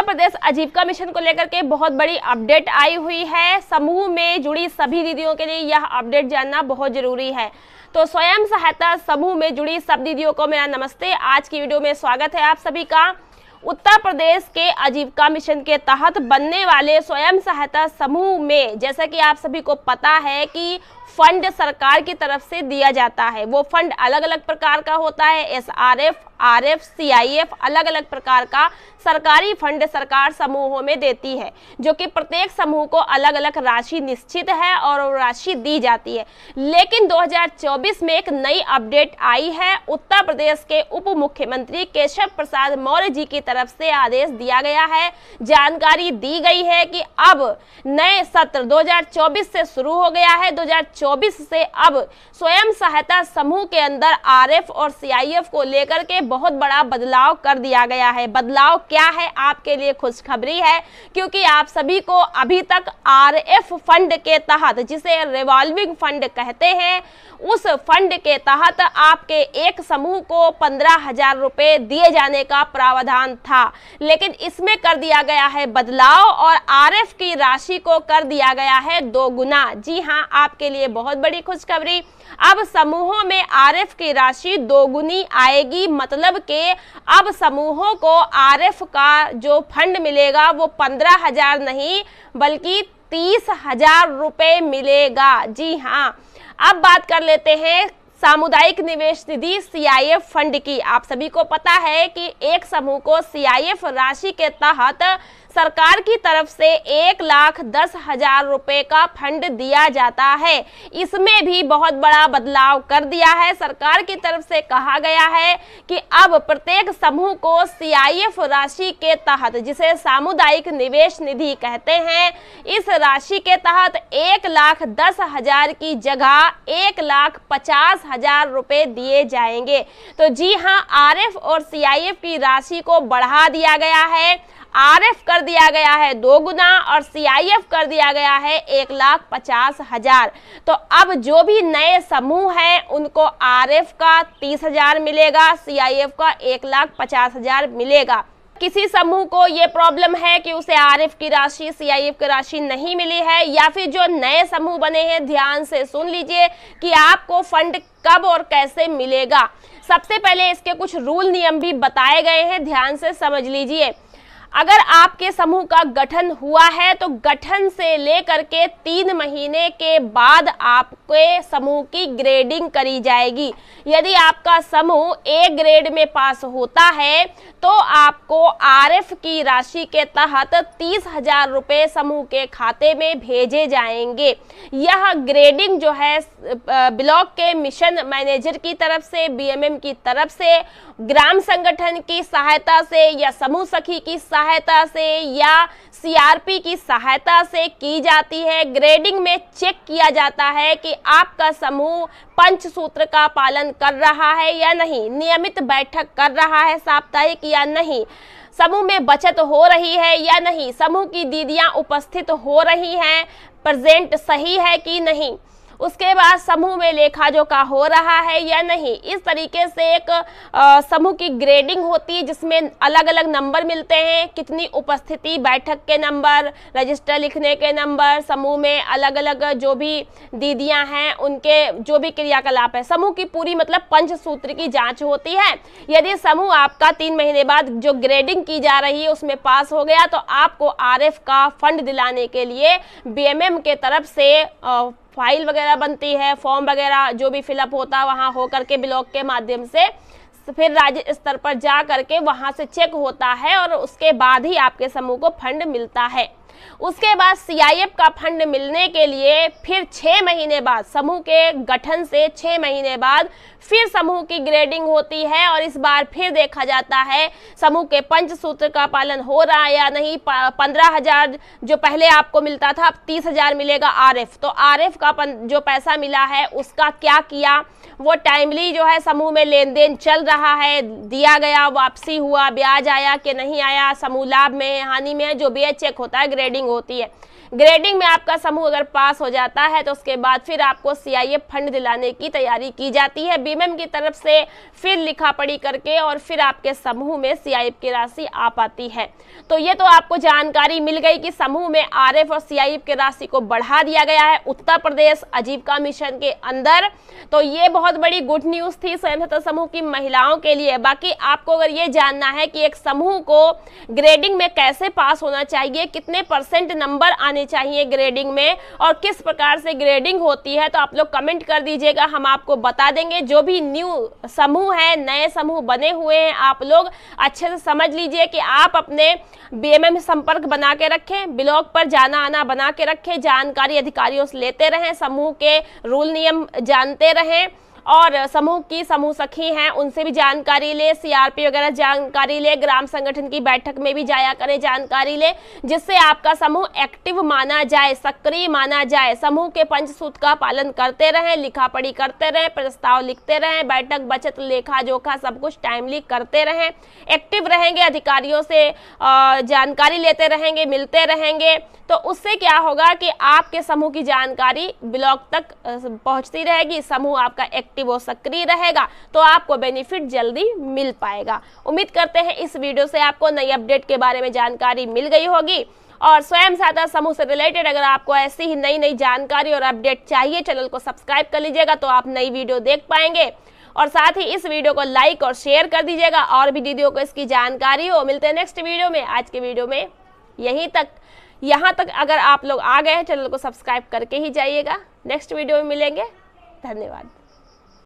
प्रदेश आजीविका मिशन को लेकर के बहुत बड़ी अपडेट आई हुई है। समूह में जुड़ी सभी दीदियों के लिए यह अपडेट जानना बहुत जरूरी है। तो स्वयं सहायता समूह में जुड़ी सब दीदियों को मेरा नमस्ते। आज की वीडियो में स्वागत है आप सभी का। उत्तर प्रदेश के आजीविका मिशन के तहत बनने वाले स्वयं सहायता समूह में जैसा कि आप सभी को पता है कि फंड सरकार की तरफ से दिया जाता है। वो फंड अलग अलग प्रकार का होता है। एसआरएफ, आरएफ, सीआईएफ, अलग अलग प्रकार का सरकारी फंड सरकार समूहों में देती है, जो कि प्रत्येक समूह को अलग अलग राशि निश्चित है और वो राशि दी जाती है। लेकिन 2024 में एक नई अपडेट आई है। उत्तर प्रदेश के उप मुख्यमंत्री केशव प्रसाद मौर्य जी की तरफ से आदेश दिया गया है, जानकारी दी गई है कि अब नए सत्र 2024 से शुरू हो गया है। 2024 से अब स्वयं सहायता समूह के अंदर आरएफ और सीआईएफ को लेकर के बहुत बड़ा बदलाव कर दिया गया है। बदलाव क्या है, आपके लिए खुशखबरी है, क्योंकि आप सभी को अभी तक आरएफ फंड के तहत, जिसे रिवॉल्विंग फंड कहते हैं, उस फंड के तहत आपके एक समूह को 15,000 रुपए दिए जाने का प्रावधान था। लेकिन इसमें कर दिया गया है बदलाव और आरएफ की राशि को कर दिया गया है 2 गुना। जी हाँ, आपके लिए बहुत बड़ी खुशखबरी। अब समूहों में आरएफ की राशि 2 गुनी आएगी। मतलब कि अब समूहों को आरएफ का जो फंड मिलेगा वो 15,000 नहीं बल्कि 30,000 रुपए मिलेगा। जी हाँ, अब बात कर लेते हैं सामुदायिक निवेश निधि सीआईएफ फंड की। आप सभी को पता है कि एक समूह को सीआईएफ राशि के तहत सरकार की तरफ से 1,10,000 रुपए का फंड दिया जाता है। इसमें भी बहुत बड़ा बदलाव कर दिया है। सरकार की तरफ से कहा गया है कि अब प्रत्येक समूह को सीआईएफ राशि के तहत, जिसे सामुदायिक निवेश निधि कहते हैं, इस राशि के तहत 1,10,000 की जगह 1,50,000 रुपए दिए जाएंगे। तो जी हाँ, आरएफ और सीआईएफ की राशि को बढ़ा दिया गया है। आरएफ कर दिया गया है 2 गुना और सीआईएफ कर दिया गया है 1,50,000। तो अब जो भी नए समूह हैं उनको आरएफ का 30,000 मिलेगा, सीआईएफ का 1,50,000 मिलेगा। किसी समूह को ये प्रॉब्लम है कि उसे आरएफ की राशि, सीआईएफ की राशि नहीं मिली है, या फिर जो नए समूह बने हैं, ध्यान से सुन लीजिए कि आपको फंड कब और कैसे मिलेगा। सबसे पहले इसके कुछ रूल नियम भी बताए गए हैं, ध्यान से समझ लीजिए। अगर आपके समूह का गठन हुआ है तो गठन से लेकर के 3 महीने के बाद आपके समूह की ग्रेडिंग करी जाएगी। यदि आपका समूह ए ग्रेड में पास होता है तो आपको आरएफ की राशि के तहत 30,000 रुपए समूह के खाते में भेजे जाएंगे। यह ग्रेडिंग जो है ब्लॉक के मिशन मैनेजर की तरफ से, बीएमएम की तरफ से, ग्राम संगठन की सहायता से या समूह सखी की सहायता से या सीआरपी की सहायता से की जाती है। ग्रेडिंग में चेक किया जाता है कि आपका समूह पंचसूत्र का पालन कर रहा है या नहीं, नियमित बैठक कर रहा है साप्ताहिक या नहीं, समूह में बचत हो रही है या नहीं, समूह की दीदियां उपस्थित हो रही हैं, प्रेजेंट सही है कि नहीं, उसके बाद समूह में लेखा जोखा हो रहा है या नहीं। इस तरीके से एक समूह की ग्रेडिंग होती है जिसमें अलग अलग नंबर मिलते हैं, कितनी उपस्थिति, बैठक के नंबर, रजिस्टर लिखने के नंबर, समूह में अलग अलग जो भी दीदियां हैं उनके जो भी क्रियाकलाप है, समूह की पूरी मतलब पंचसूत्र की जांच होती है। यदि समूह आपका 3 महीने बाद जो ग्रेडिंग की जा रही है उसमें पास हो गया तो आपको आरएफ का फंड दिलाने के लिए बीएमएम के तरफ से फाइल वगैरह बनती है, फॉर्म वगैरह जो भी फिलअप होता है वहाँ हो करके ब्लॉक के माध्यम से फिर राज्य स्तर पर जा करके वहाँ से चेक होता है और उसके बाद ही आपके समूह को फंड मिलता है। उसके बाद सीआईएफ का फंड मिलने के लिए फिर 6 महीने बाद, समूह के गठन से 6 महीने बाद फिर समूह की ग्रेडिंग होती है और इस बार फिर देखा जाता है समूह के पंचसूत्र का पालन हो रहा है या नहीं। 15,000 जो पहले आपको मिलता था अब 30,000 मिलेगा आरएफ। तो आरएफ का जो पैसा मिला है उसका क्या किया, वो टाइमली जो है समूह में लेन देन चल रहा है, दिया गया, वापसी हुआ, ब्याज आया कि नहीं आया, समूह लाभ में हानि में जो भी है चेक होता है ग्रेडिंग होती है। ग्रेडिंग में आपका समूह अगर पास हो जाता है तो उसके बाद फिर आपको सीआईएफ फंड दिलाने की तैयारी की जाती है बीएमएम की तरफ से, फिर लिखा पढ़ी करके और फिर आपके समूह में सीआईएफ की राशि आ पाती है। तो ये तो आपको जानकारी मिल गई कि समूह में आरएफ और सीआईएफ की राशि को बढ़ा दिया गया है उत्तर प्रदेश आजीविका मिशन के अंदर। तो ये बहुत बड़ी गुड न्यूज थी स्वयं सहायता समूह की महिलाओं के लिए। बाकी आपको अगर ये जानना है कि एक समूह को ग्रेडिंग में कैसे पास होना चाहिए, कितने % नंबर आने चाहिए ग्रेडिंग में और किस प्रकार से ग्रेडिंग होती है, तो आप लोग कमेंट कर दीजिएगा, हम आपको बता देंगे। जो भी न्यू समूह है, नए समूह बने हुए हैं, आप लोग अच्छे से समझ लीजिए कि आप अपने बीएमएम संपर्क बना के रखें, ब्लॉग पर जाना आना बना के रखें, जानकारी अधिकारियों से लेते रहें, समूह के रूल नियम जानते रहें और समूह की समूह सखी हैं उनसे भी जानकारी ले, सीआरपी वगैरह जानकारी ले, ग्राम संगठन की बैठक में भी जाया करें, जानकारी ले, जिससे आपका समूह एक्टिव माना जाए, सक्रिय माना जाए। समूह के पंचसूत्र का पालन करते रहें, लिखा पढ़ी करते रहें, प्रस्ताव लिखते रहें, बैठक बचत लेखा जोखा सब कुछ टाइमली करते रहें, एक्टिव रहेंगे, अधिकारियों से जानकारी लेते रहेंगे, मिलते रहेंगे। तो उससे क्या होगा कि आपके समूह की जानकारी ब्लॉक तक पहुंचती रहेगी, समूह आपका एक्टिव और सक्रिय रहेगा, तो आपको बेनिफिट जल्दी मिल पाएगा। उम्मीद करते हैं इस वीडियो से आपको नई अपडेट के बारे में जानकारी मिल गई होगी। और स्वयं सहायता समूह से रिलेटेड अगर आपको ऐसी ही नई नई जानकारी और अपडेट चाहिए, चैनल को सब्सक्राइब कर लीजिएगा तो आप नई वीडियो देख पाएंगे। और साथ ही इस वीडियो को लाइक और शेयर कर दीजिएगा और भी दीदियों को इसकी जानकारी हो। मिलते हैं नेक्स्ट वीडियो में। आज के वीडियो में यहाँ तक अगर आप लोग आ गए हैं, चैनल को सब्सक्राइब करके ही जाइएगा। नेक्स्ट वीडियो में मिलेंगे। धन्यवाद।